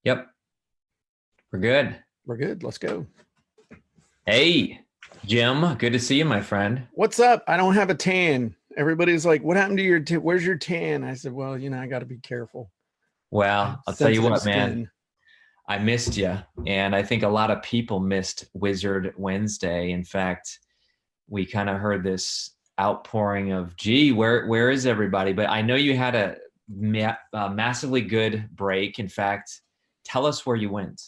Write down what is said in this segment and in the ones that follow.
Yep, we're good. We're good. Let's go. Hey, Jim, good to see you, my friend. What's up? I don't have a tan. Everybody's like, "What happened to your where's your tan?" I said, "Well, I got to be careful. I have Well, I'll tell you sensitive what, man, skin." I missed you, and I think a lot of people missed Wizard Wednesday. In fact, we kind of heard this outpouring of, "Gee, where is everybody?" But I know you had a massively good break. In fact, tell us where you went.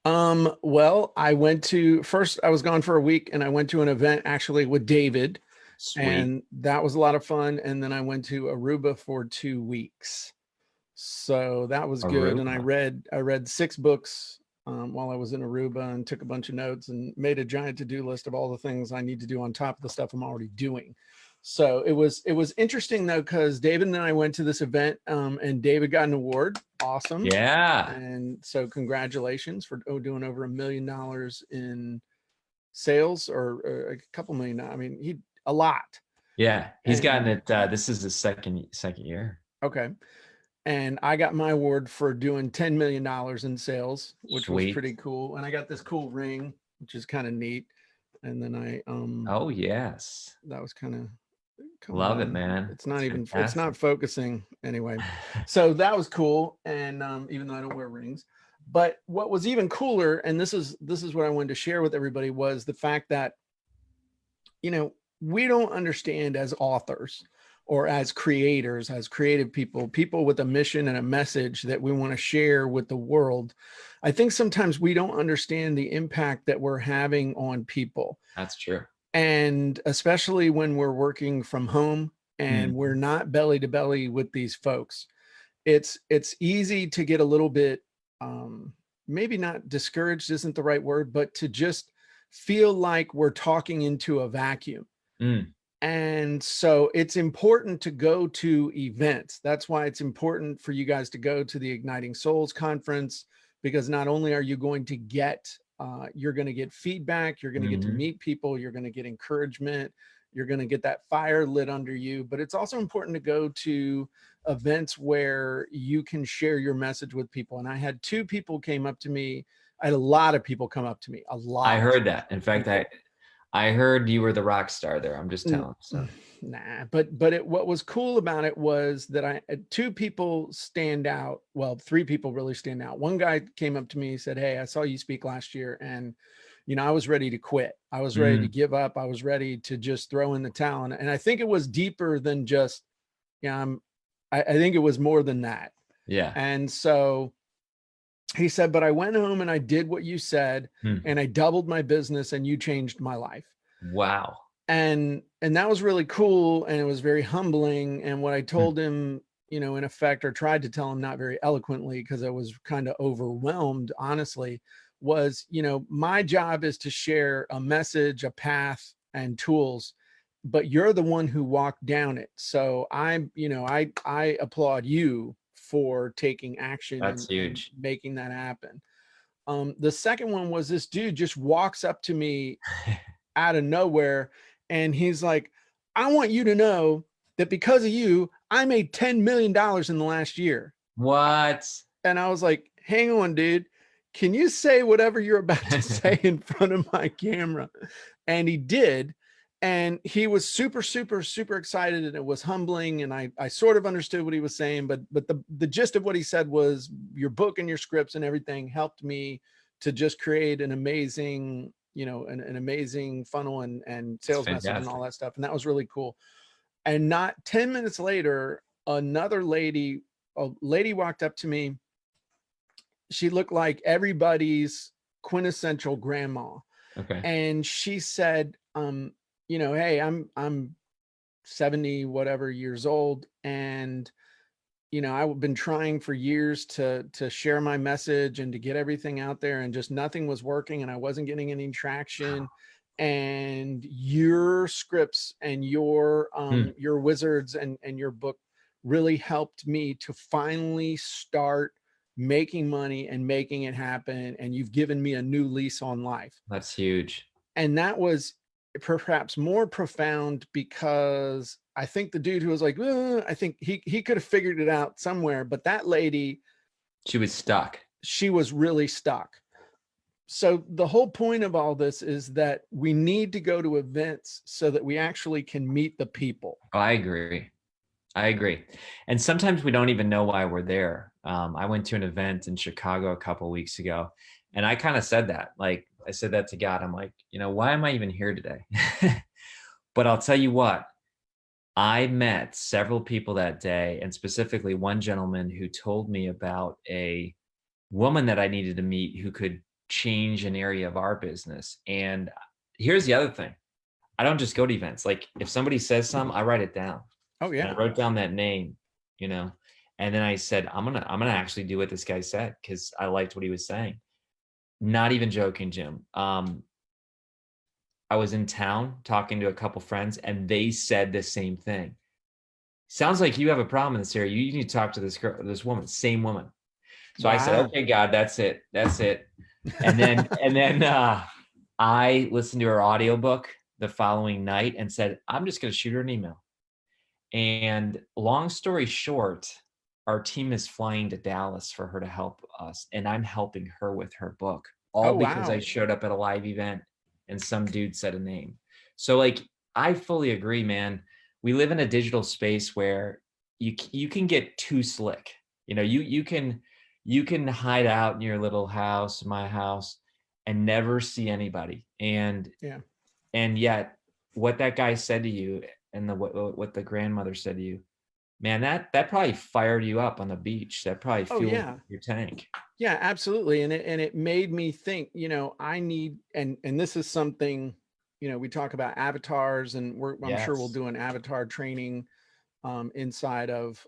Well, I went to first I was gone for a week and I went to an event actually with David, Sweet. and that was a lot of fun. And then I went to Aruba for 2 weeks. So that was good. And I Aruba. read 6 books while I was in Aruba, and took a bunch of notes and made a giant to-do list of all the things I need to do on top of the stuff I'm already doing. So it was interesting though, because David and I went to this event, and David got an award. Awesome. Yeah, And so congratulations for doing over $1 million in sales, or a couple million. I mean, he a lot. yeah, he's gotten And it. This is his second year. okay. And I got my award for doing $10 million in sales, which was Sweet. pretty cool. And I got this cool ring, which is kind of neat. And then Oh, yes. that was kind of, come Love it, on, man. It's it's fantastic. not focusing anyway. So that was cool. And even though I don't wear rings, but what was even cooler, and this is what I wanted to share with everybody, was the fact that, you know, we don't understand as authors or as creators, as creative people, people with a mission and a message that we want to share with the world. I think sometimes we don't understand the impact that we're having on people. That's true. And especially when we're working from home and we're Mhm. not belly to belly with these folks, it's easy to get a little bit, maybe not discouraged isn't the right word, but to just feel like we're talking into a vacuum. Mm, And so it's important to go to events. That's why it's important for you guys to go to the Igniting Souls conference, because not only are you going to get, you're going to get feedback, you're going to get to mhm. meet people, you're going to get encouragement, you're going to get that fire lit under you. But it's also important to go to events where you can share your message with people. And I had 2 people came up to me. I had a lot of people come up to me, a I lot heard that. In of fact, I people. I heard you were the rock star there. I'm just N- telling. So, Nah, what was cool about it was that I had 2 people stand out. Well, 3 people really stand out. One guy came up to me and said, "Hey, I saw you speak last year, and I was ready to quit. I was ready to mm, give up. I was ready to just throw in the towel." And I think it was deeper than just, yeah, I think it was more than that. yeah. And so he said, "But I went home and I did what you said, Hmm. and I doubled my business, and you changed my life." Wow. And that was really cool, and it was very humbling. And what I Hmm. told him, in effect, or tried to tell him, not very eloquently because I was kind of overwhelmed, honestly, was, my job is to share a message, a path, and tools, but you're the one who walked down it. So I applaud you for taking action That's and huge. making that happen. The second one was, this dude just walks up to me out of nowhere, and he's like, "I want you to know that because of you, I made $10 million in the last year." What? And I was like, "Hang on, dude. Can you say whatever you're about to say in front of my camera?" And he did. And he was super, super, super excited, and it was humbling. And I sort of understood what he was saying, but the gist of what he said was, your book and your scripts and everything helped me to just create an amazing, an amazing funnel and It's sales message and all fantastic. that stuff. And that was really cool. And not 10 minutes later, a lady walked up to me. She looked like everybody's quintessential grandma. Okay. And she said, "Hey, I'm 70 whatever years old, and I've been trying for years to share my message and to get everything out there, and just nothing was working, and I wasn't getting any traction. And your scripts and Hmm. your wizards and your book really helped me to finally start making money and making it happen, and you've given me a new lease on life." That's huge. And that was perhaps more profound, because I think the dude who was like, I think he could have figured it out somewhere, but that lady She was stuck. She was really stuck. So the whole point of all this is that we need to go to events so that we actually can meet the people. Oh, I agree. I agree. And sometimes we don't even know why we're there. I went to an event in Chicago a couple of weeks ago, and I kind of said that. Like, I said that to God. I'm like, why am I even here today? But I'll tell you what, I met several people that day, and specifically one gentleman who told me about a woman that I needed to meet who could change an area of our business. And here's the other thing. I don't just go to events. Like if somebody says something, I write it down. Oh And I yeah. wrote down that name, and then I said, I'm gonna actually do what this guy said because I liked what he was saying. Not even joking, Jim. I was in town talking to a couple friends, and they said the same thing. Sounds like you have a problem in this area. You need to talk to this girl, this woman, same woman. So I said, Wow. okay, God, that's it. That's it. And then I listened to her audiobook the following night and said, I'm just going to shoot her an email. And long story short, our team is flying to Dallas for her to help us. And I'm helping her with her book, all Oh because I wow. showed up at a live event and some dude said a name. So, like, I fully agree, man. We live in a digital space where you can get too slick. You can hide out in your little house, my house, and never see anybody. Yeah. And yet what that guy said to you and what the grandmother said to you, man, that probably fired you up on the beach. That probably Oh fueled yeah. your tank. Yeah, absolutely. And it made me think, I need, and this is something, we talk about avatars, and I'm sure we'll Yes. do an avatar training inside of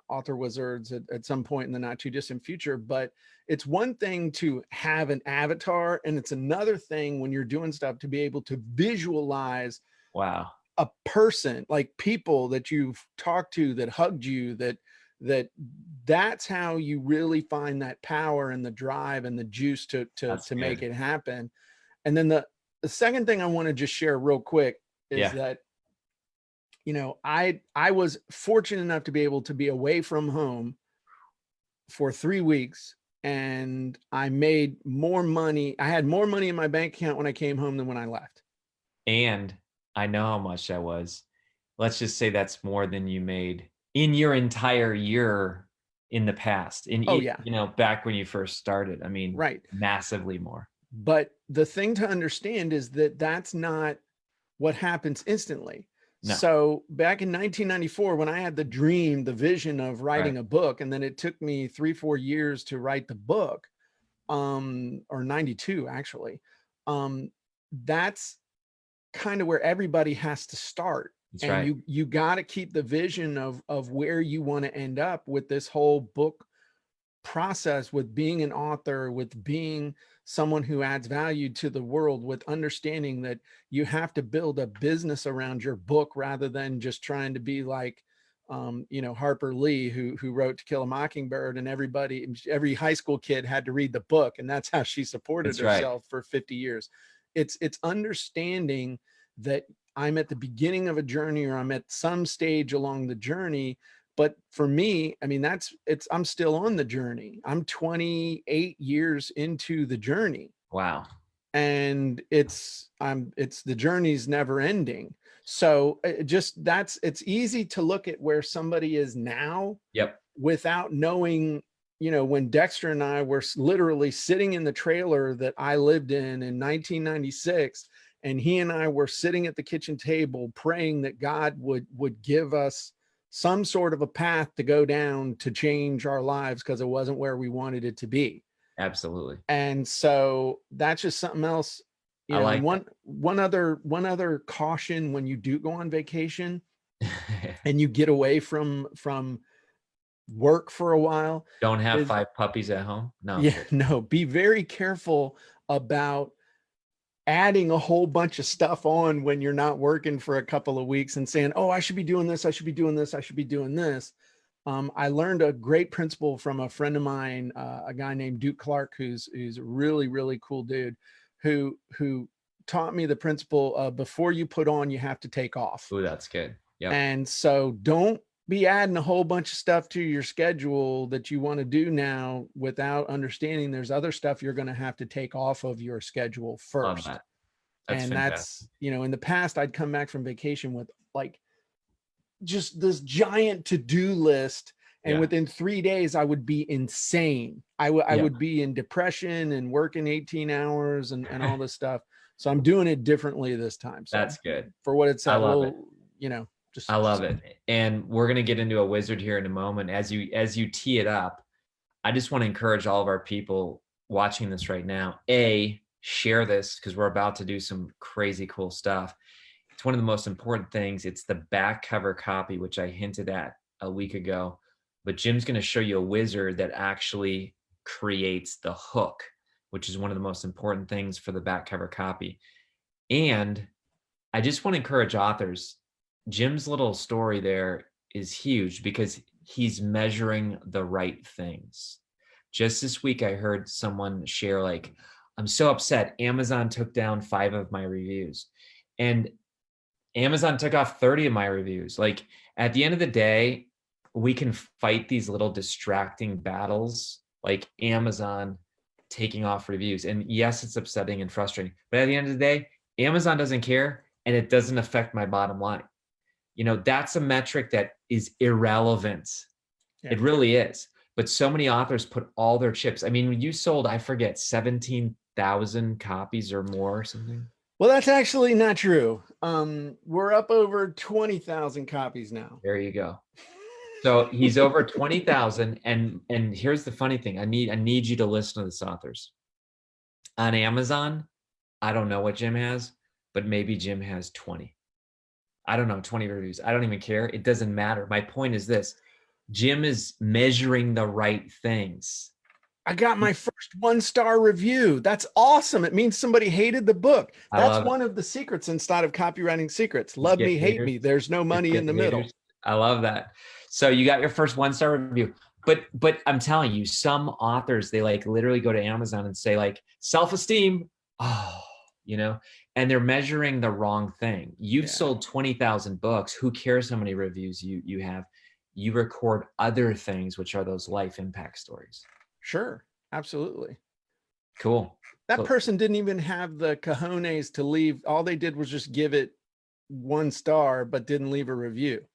Author Wizards at some point in the not too distant future. But it's one thing to have an avatar, and it's another thing when you're doing stuff to be able to visualize Wow. a person, like people that you've talked to that hugged you, that that's how you really find that power and the drive and the juice That's to make good. it happen. And then the second thing I want to just share real quick is Yeah. that I was fortunate enough to be able to be away from home for 3 weeks, and I made more money. I had more money in my bank account when I came home than when I left. And I know how much that was. Let's just say that's more than you made in your entire year in the past. Oh yeah, Back when you first started. I mean, right. massively more. But the thing to understand is that that's not what happens instantly. No. So back in 1994, when I had the dream, the vision of Right. writing a book, and then it took me 3-4 years to write the book, or 92 actually, that's kind of where everybody has to start. That's And right. you got to keep the vision of where you want to end up with this whole book process, with being an author, with being someone who adds value to the world, with understanding that you have to build a business around your book rather than just trying to be like Harper Lee, who wrote To Kill a Mockingbird, and every high school kid had to read the book, and that's how she supported That's right. herself for 50 years. It's understanding that I'm at the beginning of a journey, or I'm at some stage along the journey. But for me, I mean, I'm still on the journey. I'm 28 years into the journey, Wow. and it's the journey's never ending. So it's easy to look at where somebody is now Yep. without knowing, when Dexter and I were literally sitting in the trailer that I lived in 1996, and he and I were sitting at the kitchen table praying that God would give us some sort of a path to go down to change our lives, because it wasn't where we wanted it to be. Absolutely. And so that's just something else, I and like one other caution: when you do go on vacation that. and you get away from work for a while, Don't have is, 5 puppies at home. No, I'm yeah, kidding. no, be very careful about adding a whole bunch of stuff on when you're not working for a couple of weeks and saying, oh, I should be doing this, I should be doing this, I should be doing this. I learned a great principle from a friend of mine, a guy named Duke Clark, who's a really, really cool dude, who taught me the principle of, before you put on, you have to take off. Ooh, that's good. Yep. And so don't be adding a whole bunch of stuff to your schedule that you want to do now without understanding there's other stuff you're going to have to take off of your schedule Love first. that. That's And fantastic. that's, in the past, I'd come back from vacation with like just this giant to-do list. And Yeah. within 3 days, I would be insane. I Yeah. would be in depression and working 18 hours and all this stuff. So I'm doing it differently this time. So That's good. for what it's I at, love it. little, just I love it. And we're going to get into a wizard here in a moment. As you tee it up, I just want to encourage all of our people watching this right now. Share this because we're about to do some crazy cool stuff. It's one of the most important things. It's the back cover copy, which I hinted at a week ago. But Jim's going to show you a wizard that actually creates the hook, which is one of the most important things for the back cover copy. And I just want to encourage authors. Jim's little story there is huge because he's measuring the right things. Just this week, I heard someone share, like, I'm so upset. Amazon took down 5 of my reviews. And Amazon took off 30 of my reviews. Like, at the end of the day, we can fight these little distracting battles, like Amazon taking off reviews. And yes, it's upsetting and frustrating. But at the end of the day, Amazon doesn't care and it doesn't affect my bottom line. That's a metric that is irrelevant. Yeah. It really is. But so many authors put all their chips. I mean, when you sold, I forget, 17,000 copies or more or something. Well, that's actually not true. We're up over 20,000 copies now. There you go. So he's over 20,000. And here's the funny thing. I need you to listen to this, authors. On Amazon, I don't know what Jim has, but maybe Jim has 20. I don't know, 20 reviews. I don't even care. It doesn't matter. My point is this. Jim is measuring the right things. I got my first 1-star review. That's awesome. It means somebody hated the book. That's one of the secrets inside of Copywriting Secrets. Love me, hate me. There's no money in the middle. I love that. So you got your first 1-star review. But I'm telling you, some authors, they like literally go to Amazon and say like self-esteem. Oh, and they're measuring the wrong thing. You've sold 20,000 books. Who cares how many reviews you have? You record other things, which are those life impact stories. Sure. Absolutely. Cool. That person didn't even have the cojones to leave. All they did was just give it 1 star, but didn't leave a review.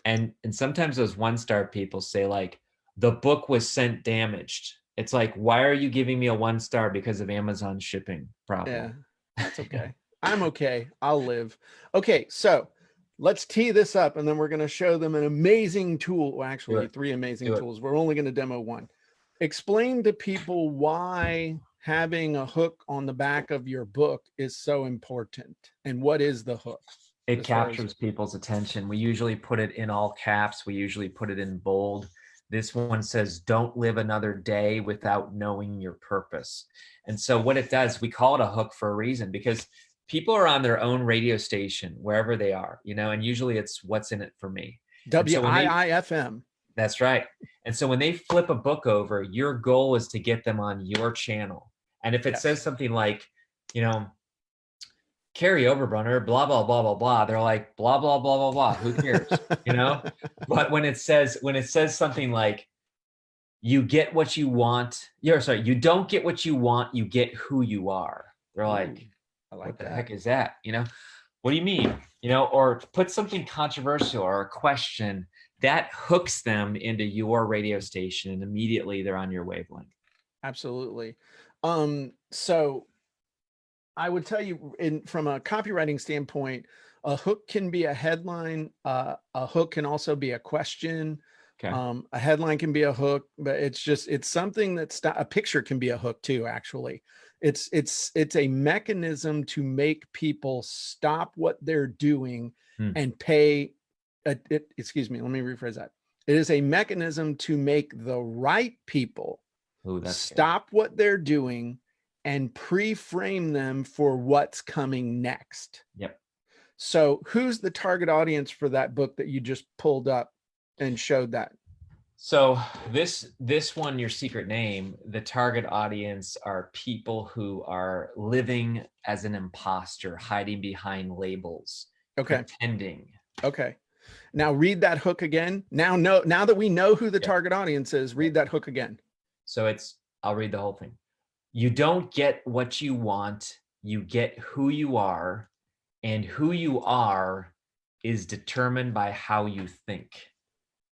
And sometimes those 1-star people say like, the book was sent damaged. It's like, why are you giving me a 1 star because of Amazon shipping problem? Yeah, that's okay. I'm okay. I'll live. Okay, so let's tee this up and then we're going to show them an amazing tool. Well, actually, 3 amazing tools. We're only going to demo 1. Explain to people why having a hook on the back of your book is so important. And what is the hook? It captures people's attention. We usually put it in all caps. We usually put it in bold. This one says, don't live another day without knowing your purpose. And so what it does, we call it a hook for a reason, because people are on their own radio station, wherever they are, and usually it's what's in it for me. WIIFM. That's right. And so when they flip a book over, your goal is to get them on your channel. And if it says something like, Kary Oberbrunner, blah, blah, blah, blah, blah, they're like, blah, blah, blah, blah, blah. Who cares? But when it says something like, you get what you want, you don't get what you want, you get who you are. They're like, what the heck is that? What do you mean? Or put something controversial or a question that hooks them into your radio station, and immediately they're on your wavelength. Absolutely. So I would tell you, from a copywriting standpoint, a hook can be a headline. A hook can also be a question. Okay. A headline can be a hook, but it's something a picture can be a hook too. Actually, it's a mechanism to make people stop what they're doing and pay. Excuse me. Let me rephrase that. It is a mechanism to make the right people stop what they're doing and pre-frame them for what's coming next. Yep. So who's the target audience for that book that you just pulled up and showed that? So this one, Your Secret Name, the target audience are people who are living as an imposter, hiding behind labels, pretending. Okay. Now read that hook again. Now that we know who the target audience is, read that hook again. So I'll read the whole thing. You don't get what you want, you get who you are, and who you are is determined by how you think.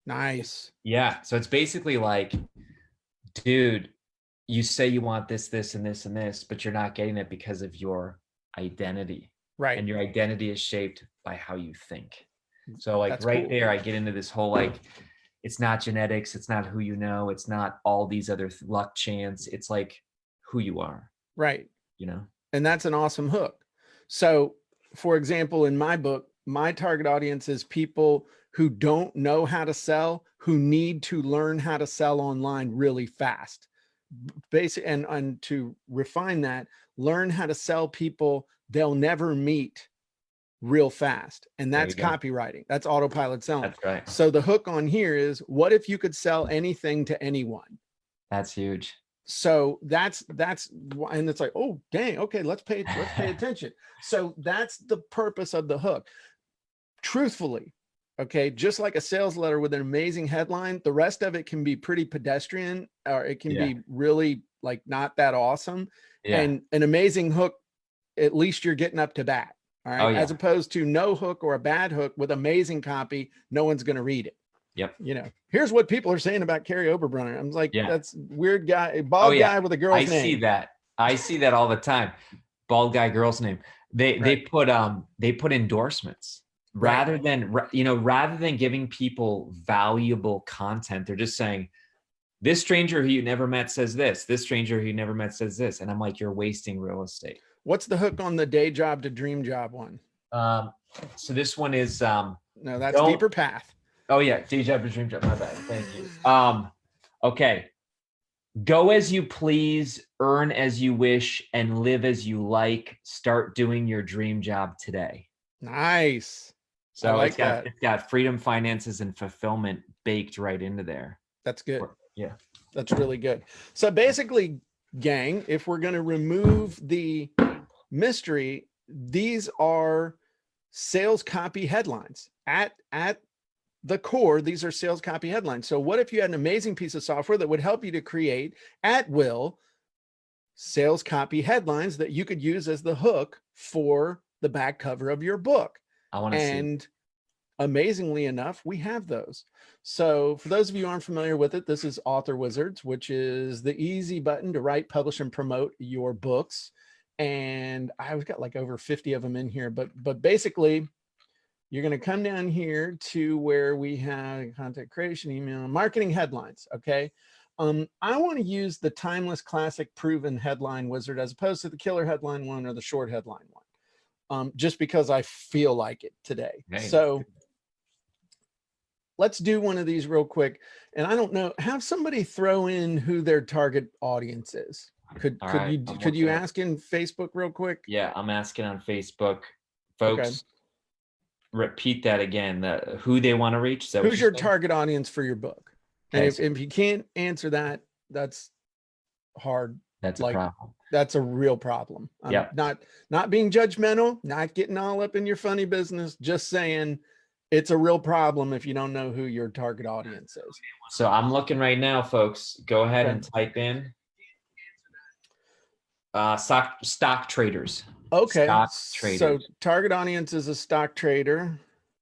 Nice. Yeah. So it's basically like, dude, you say you want this, this, and this, and this, but you're not getting it because of your identity. Right. And your identity is shaped by how you think. So like That's right cool. there, I get into this whole like, it's not genetics, it's not who you know, it's not all these other luck chance. It's like who you are. Right. You know? And that's an awesome hook. So, for example, in my book, my target audience is people who don't know how to sell, who need to learn how to sell online really fast. Basic and to refine that, learn how to sell people they'll never meet real fast. And that's copywriting. That's autopilot selling. That's right. So the hook on here is, what if you could sell anything to anyone? That's huge. So that's and it's like, oh dang, okay, let's pay attention. So that's the purpose of the hook. Truthfully, okay, just like a sales letter with an amazing headline, the rest of it can be pretty pedestrian, or it can be really like not that awesome. And an amazing hook, at least you're getting up to bat. All right. As opposed to no hook or a bad hook with amazing copy, no one's going to read it. Yep. You know, here's what people are saying about Kary Oberbrunner. I'm like, that's weird guy, bald guy with a girl's name. I see that. I see that all the time. Bald guy, girl's name. They put endorsements rather than giving people valuable content. They're just saying, this stranger who you never met says this. This stranger who you never met says this. And I'm like, you're wasting real estate. What's the hook on the day job to dream job one? So this one is no, that's Deeper Path. Oh yeah, day job to dream job. My bad. Thank you. Okay. Go as you please, earn as you wish, and live as you like. Start doing your dream job today. Nice. So it's got freedom, finances, and fulfillment baked right into there. That's good. Yeah. That's really good. So basically, gang, if we're going to remove the mystery, these are sales copy headlines. At the core, these are sales copy headlines. So what if you had an amazing piece of software that would help you to create at will sales copy headlines that you could use as the hook for the back cover of your book? I want to see. And amazingly enough, we have those. So for those of you who aren't familiar with it, this is Author Wizards, which is the easy button to write, publish, and promote your books. And I've got like over 50 of them in here, but basically you're going to come down here to where we have content creation, email, marketing headlines. Okay. I want to use the timeless classic proven headline wizard as opposed to the killer headline one or the short headline one. Just because I feel like it today. Right. So let's do one of these real quick. And I don't know, have somebody throw in who their target audience is. Could you ask in Facebook real quick? Yeah, I'm asking on Facebook, folks. Okay. Repeat that again. Who they want to reach. So who's your target audience for your book? Okay, and if you can't answer that, that's hard. That's a problem. That's a real problem. Yeah. Not being judgmental, not getting all up in your funny business, just saying it's a real problem if you don't know who your target audience is. So I'm looking right now, folks. Go ahead and type in stock traders. Okay. Stock traders. So target audience is a stock trader.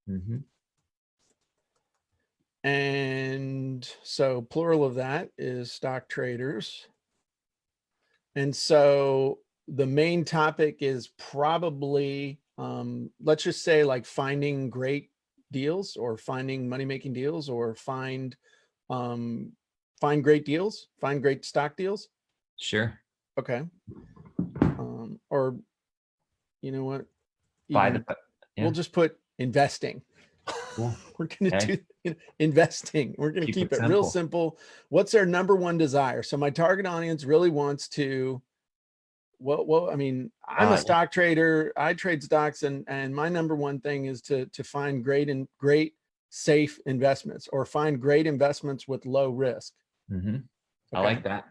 Mm-hmm. And so plural of that is stock traders. And so the main topic is probably, let's just say like finding great deals or finding money-making deals or find great deals, find great stock deals. Sure. Okay. Or you know what? We'll just put investing. Cool. We're going to do investing. We're going to keep it real simple. What's their number one desire? So my target audience really wants to, well, I mean, I'm a stock trader. I trade stocks and my number one thing is to find great safe investments or find great investments with low risk. Mm-hmm. Okay. I like that.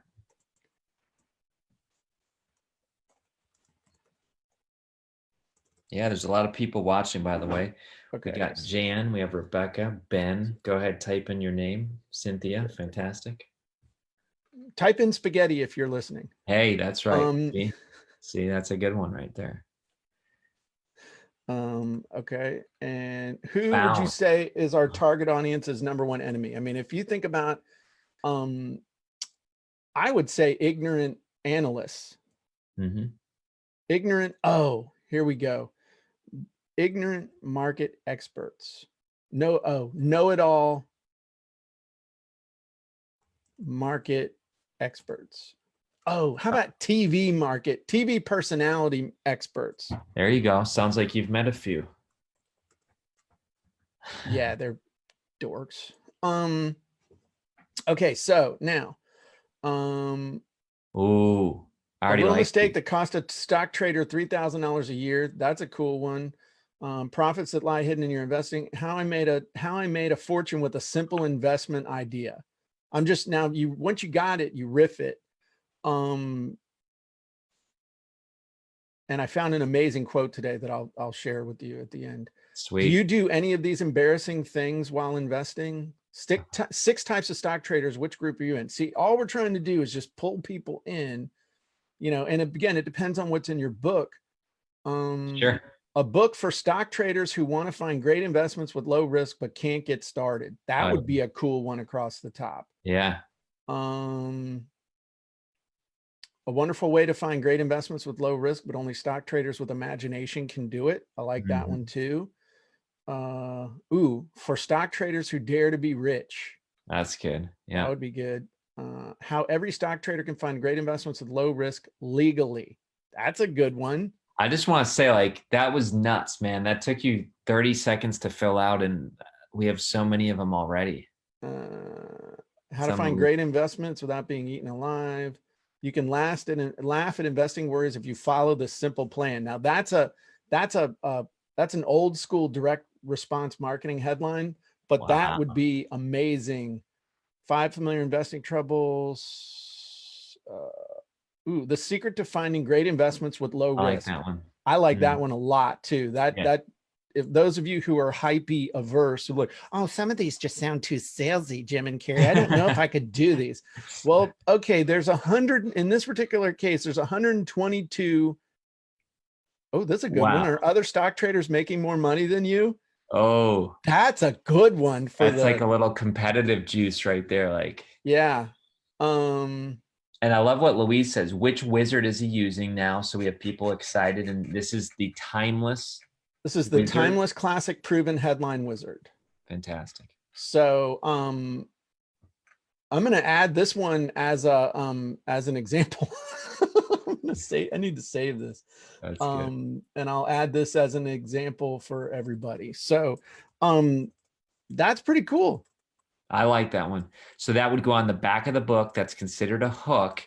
Yeah, there's a lot of people watching, by the way. We Okay. got Jan, we have Rebecca, Ben. Go ahead, type in your name. Cynthia, fantastic. Type in spaghetti if you're listening. Hey, that's right. Um, See, that's a good one right there. okay. And who would you Found. say is our target audience's number one enemy? I mean, if you think about, I would say ignorant analysts. Mm-hmm. Ignorant. Oh, here we go. Ignorant market experts. Know it all market experts. Oh, how about TV personality experts? There you go. Sounds like you've met a few. Yeah, they're dorks. Okay, so now, Ooh, I a already little like mistake you. that cost a stock trader $3,000 a year. That's a cool one. Profits that lie hidden in your investing. How I made a fortune with a simple investment idea. I'm just now once you got it, you riff it. And I found an amazing quote today that I'll share with you at the end. Do you Sweet. do any of these embarrassing things while investing? Six types of stock traders. Which group are you in? See, all we're trying to do is just pull people in, and again, it depends on what's in your book. Sure. A book for stock traders who want to find great investments with low risk but can't get started. That Oh, would be a cool one across the top. yeah. Um, a wonderful way to find great investments with low risk, but only stock traders with imagination can do it. I like that Mhm. one too. For stock traders who dare to be rich. That's good. That Yeah. would be good. How every stock trader can find great investments with low risk legally. That's a good one. I just want to say, like, that was nuts, man. That took you 30 seconds to fill out, and we have so many of them already. How to find Some, great investments without being eaten alive. You can laugh at investing worries if you follow this simple plan. Now that's an old school direct response marketing headline, but that wow. would be amazing. 5 familiar investing troubles. The secret to finding great investments with low I like risk. that one. I like Mm, that one a lot too. yeah. If those of you who are hypey averse, who look, oh, some of these just sound too salesy, Jim and Kary. I don't know if I could do these. Well, okay, there's 100 in this particular case. There's 122. Oh, that's a good one. Wow. Are other stock traders making more money than you? Oh, That's a good one for that's like the a little competitive juice right there. Like, yeah. Um, and I love what Louise says. Which wizard is he using now? So we have people excited, and this is the timeless this is the wizard. timeless classic proven headline wizard. Fantastic. So I'm going to add this one as an example. I need to save this. That's good. And I'll add this as an example for everybody. So that's pretty cool. I like that one. So that would go on the back of the book. That's considered a hook.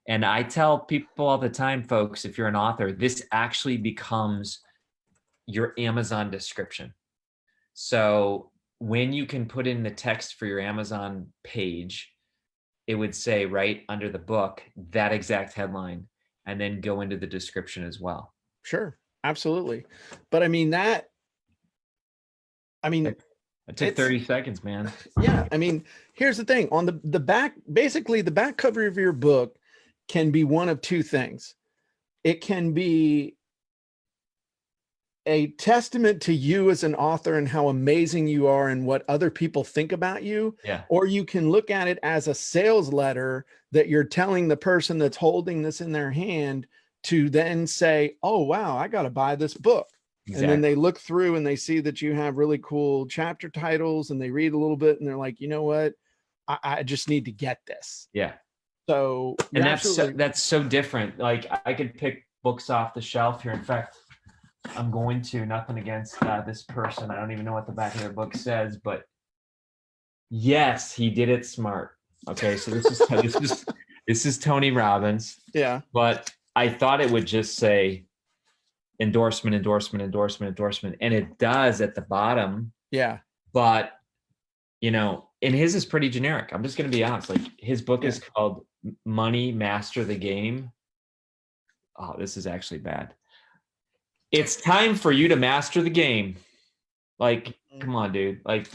And I tell people all the time, folks, if you're an author, this actually becomes your Amazon description. So when you can put in the text for your Amazon page, it would say right under the book that exact headline and then go into the description as well. Sure. Absolutely. But I mean, It took 30 seconds, man. yeah. I mean, here's the thing on the back, basically the back cover of your book can be one of two things. It can be a testament to you as an author and how amazing you are and what other people think about you. Yeah. Or you can look at it as a sales letter that you're telling the person that's holding this in their hand to then say, oh, wow, I got to buy this book. Exactly. And then they look through and they see that you have really cool chapter titles and they read a little bit and they're like, you know what? I just need to get this. Yeah. So and that's so different. Like I could pick books off the shelf here. In fact, I'm going to, nothing against this person. I don't even know what the back of their book says, but yes, he did it smart. Okay, so this is Tony Robbins. Yeah. But I thought it would just say endorsement, endorsement, endorsement, endorsement, and it does at the bottom. Yeah. But and his is pretty generic. I'm just going to be honest. Like his book is called Money Master the Game. Oh, this is actually bad. It's time for you to master the game. Like, come on, dude. Like,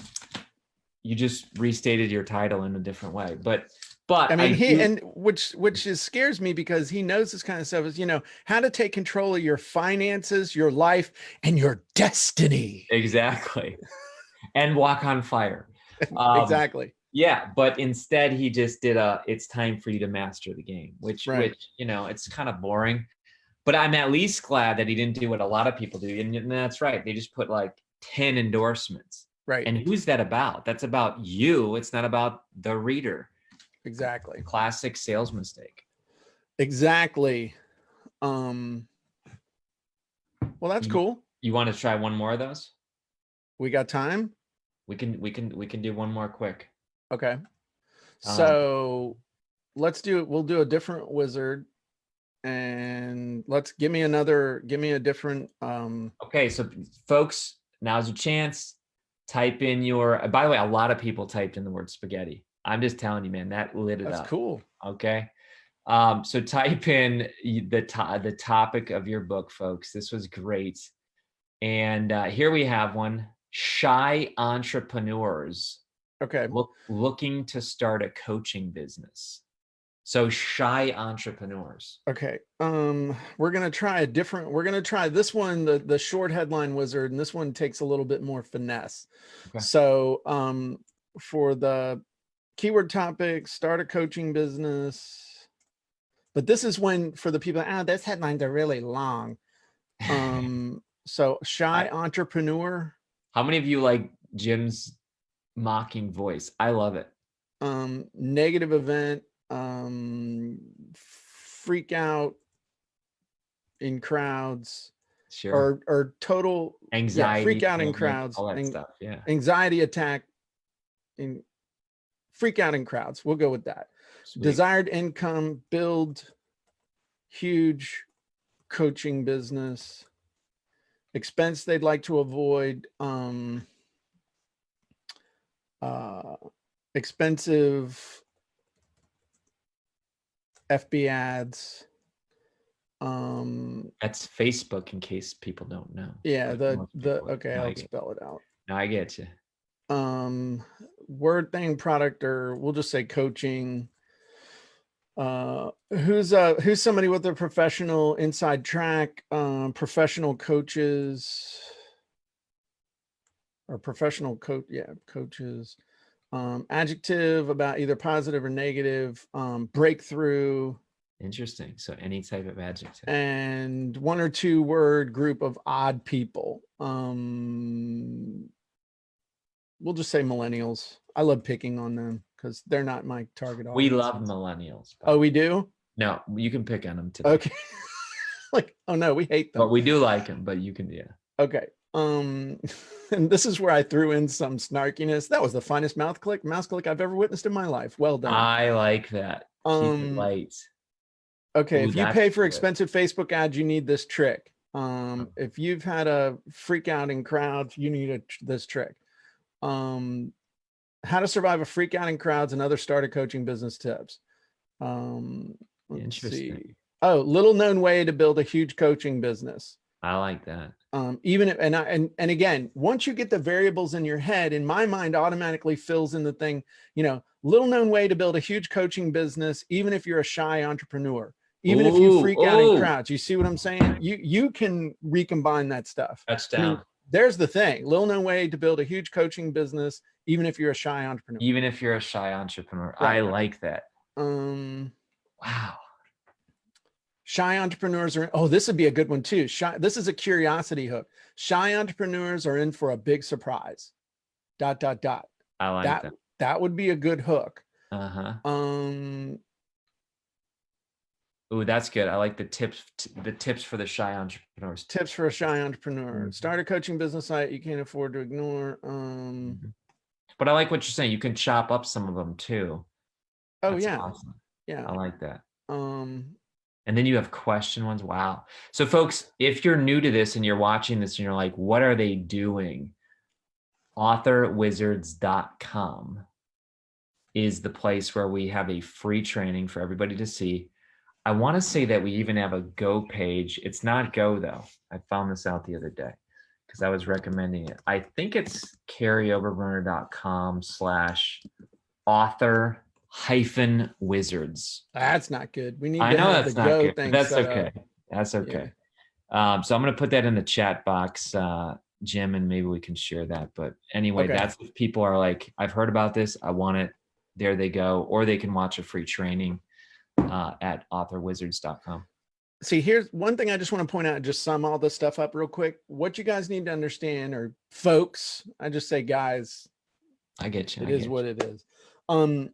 you just restated your title in a different way. But I mean, I do which is scares me because he knows this kind of stuff is, how to take control of your finances, your life, and your destiny. exactly. And walk on fire. Exactly. Yeah, but instead he just did it's time for you to master the game, which Right. it's kind of boring. But I'm at least glad that he didn't do what a lot of people do. And that's right. They just put like 10 endorsements. Right. And who's that about? That's about you. It's not about the reader. Exactly. Classic sales mistake. Exactly. Well, that's cool. You want to try one more of those? We got time? We can do one more quick. Okay. So let's do it. We'll do a different wizard, and give me a different Okay, so folks, now's your chance. Type in your by the way, a lot of people typed in the word spaghetti. I'm just telling you, man, that lit it up. That's cool. Okay. So type in the topic of your book, folks. This was great. And here we have one. Shy entrepreneurs Okay. looking to start a coaching business. So shy entrepreneurs. Okay. We're gonna try this one, the short headline wizard, and this one takes a little bit more finesse. Okay. So for the keyword topic, start a coaching business. But this is when, for the people, those headlines are really long. So shy entrepreneur. How many of you like Jim's mocking voice? I love it. Negative event, freak out in crowds, Sure. or total anxiety, freak out in panic, crowds, all that stuff. Yeah. anxiety attack, in freak out in crowds. We'll go with that. Sweet. Desired income, build huge coaching business. Expense they'd like to avoid, expensive FB ads. That's Facebook, in case people don't know. Yeah, okay, No, I'll spell it out. No, I get you. Word thing, product, or we'll just say coaching. Who's somebody with a professional inside track, professional coaches, or professional coaches. Adjective about either positive or negative, breakthrough. Interesting. So any type of adjective. And 1 or 2 word group of odd people. We'll just say millennials. I love picking on them because they're not my target audience. We love millennials. Oh, we do? No, you can pick on them today. Okay. Like, oh no, we hate them. But we do like them, but you can, yeah. Okay. And this is where I threw in some snarkiness. That was the finest mouse click I've ever witnessed in my life. Well done. I like that. Keep it light. Okay, if you pay for expensive Facebook ads, you need this trick. If you've had a freak out in crowds, you need this trick. How to survive a freak out in crowds and other starter coaching business tips. Let's see. Oh, little known way to build a huge coaching business. I like that. Even if, and again, once you get the variables in your head, in my mind automatically fills in the thing, little known way to build a huge coaching business, even if you're a shy entrepreneur, even if you freak out in crowds. You see what I'm saying? You can recombine that stuff. Touchdown. I mean, there's the thing. Little known way to build a huge coaching business, even if you're a shy entrepreneur. Even if you're a shy entrepreneur. Right. I like that. Wow. Shy entrepreneurs this would be a good one too. This is a curiosity hook. Shy entrepreneurs are in for a big surprise. ... I like that. That would be a good hook. Ooh, that's good. I like the tips for the shy entrepreneurs. Tips for a shy entrepreneur. Start a coaching business site you can't afford to ignore. But I like what you're saying. You can chop up some of them too. That's awesome. Yeah. I like that. And then you have question ones. Wow. So folks, if you're new to this and you're watching this and you're like, what are they doing? authorwizards.com is the place where we have a free training for everybody to see I want to say that we even have a Go page. It's not Go though. I found this out the other day because I was recommending it. I think it's karyoberbrunner.com/author hyphen wizards. That's not good. We need I to know have the that's not Go good, but thing that's set up. okay. That's Yeah. okay. So I'm going to put that in the chat box, Jim, and maybe we can share that. But anyway, Okay. that's if people are like, I've heard about this, I want it. There they go. Or they can watch a free training at authorwizards.com. See, here's one thing I just want to point out, just sum all this stuff up real quick. What you guys need to understand, or folks, I just say guys, I get you. it is what it is.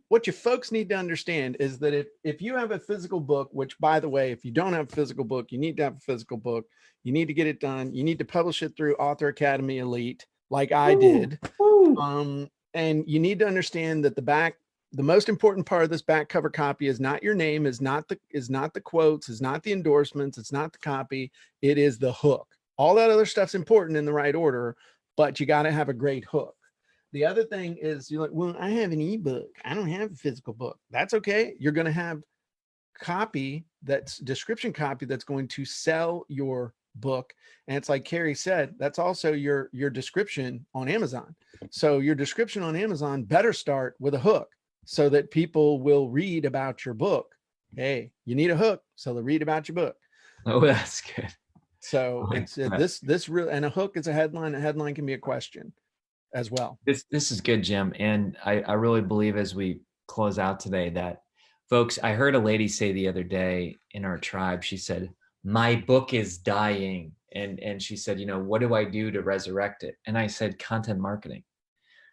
What you folks need to understand is that if you have a physical book, which by the way, if you don't have a physical book, you need to have a physical book. You need to get it done. You need to publish it through Author Academy Elite, like I did. And you need to understand that the most important part of this back cover copy is not your name, is not the quotes, is not the endorsements, it's not the copy, it is the hook. All that other stuff's important in the right order, but you got to have a great hook. The other thing is you're like, well, I have an ebook. I don't have a physical book. That's okay. You're going to have copy, that's description copy, that's going to sell your book. And it's like Kary said, that's also your description on Amazon. So your description on Amazon better start with a hook so that people will read about your book. Hey, you need a hook, so they'll read about your book. Oh, that's good. So it's this real, and a hook is a headline. A headline can be a question as well. This is good, Jim. And I really believe as we close out today that folks, I heard a lady say the other day in our tribe, she said, my book is dying. And she said, what do I do to resurrect it? And I said, content marketing.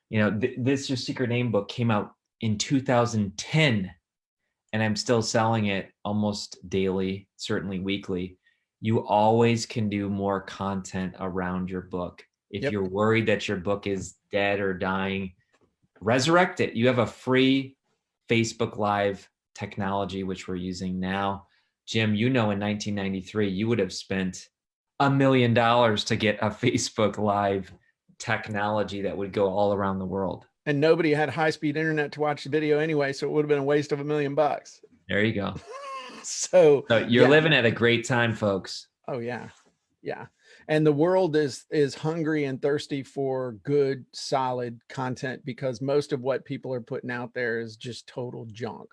This Your Secret Name book came out in 2010, and I'm still selling it almost daily, certainly weekly. You always can do more content around your book. If you're worried that your book is dead or dying, resurrect it. You have a free Facebook Live technology, which we're using now. Jim, in 1993, you would have spent $1 million to get a Facebook Live technology that would go all around the world. And nobody had high-speed internet to watch the video anyway, so it would have been a waste of $1 million. There you go. So you're living at a great time, folks. Oh yeah. Yeah. And the world is hungry and thirsty for good, solid content, because most of what people are putting out there is just total junk.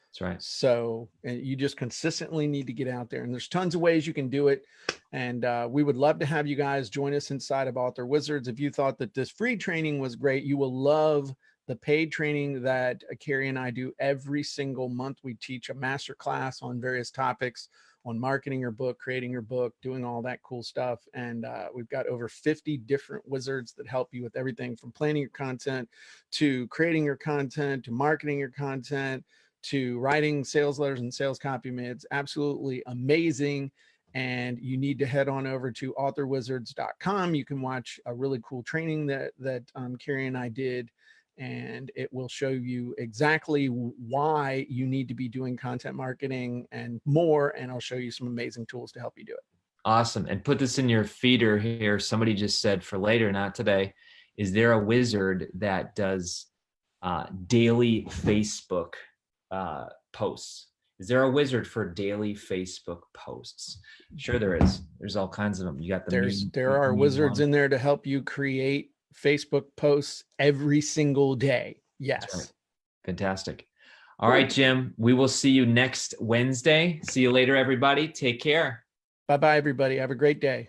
That's right. So, and you just consistently need to get out there, and there's tons of ways you can do it. And we would love to have you guys join us inside of Author Wizards. If you thought that this free training was great, you will love the paid training that Kary and I do every single month. We teach a master class on various topics on marketing your book, creating your book, doing all that cool stuff. And we've got over 50 different wizards that help you with everything from planning your content to creating your content, to marketing your content, to writing sales letters and sales copy. It's absolutely amazing. And you need to head on over to authorwizards.com. You can watch a really cool training that Kary and I did, and it will show you exactly why you need to be doing content marketing and more. And I'll show you some amazing tools to help you do it. Awesome. And put this in your feeder here. Somebody just said for later, not today. Is there a wizard that does daily Facebook posts? Is there a wizard for daily Facebook posts? Sure, there is. There's all kinds of them. You got there are wizards in there to help you create Facebook posts every single day. Yes. Right. Fantastic. All right, Jim, we will see you next Wednesday. See you later, everybody. Take care. Bye-bye, everybody. Have a great day.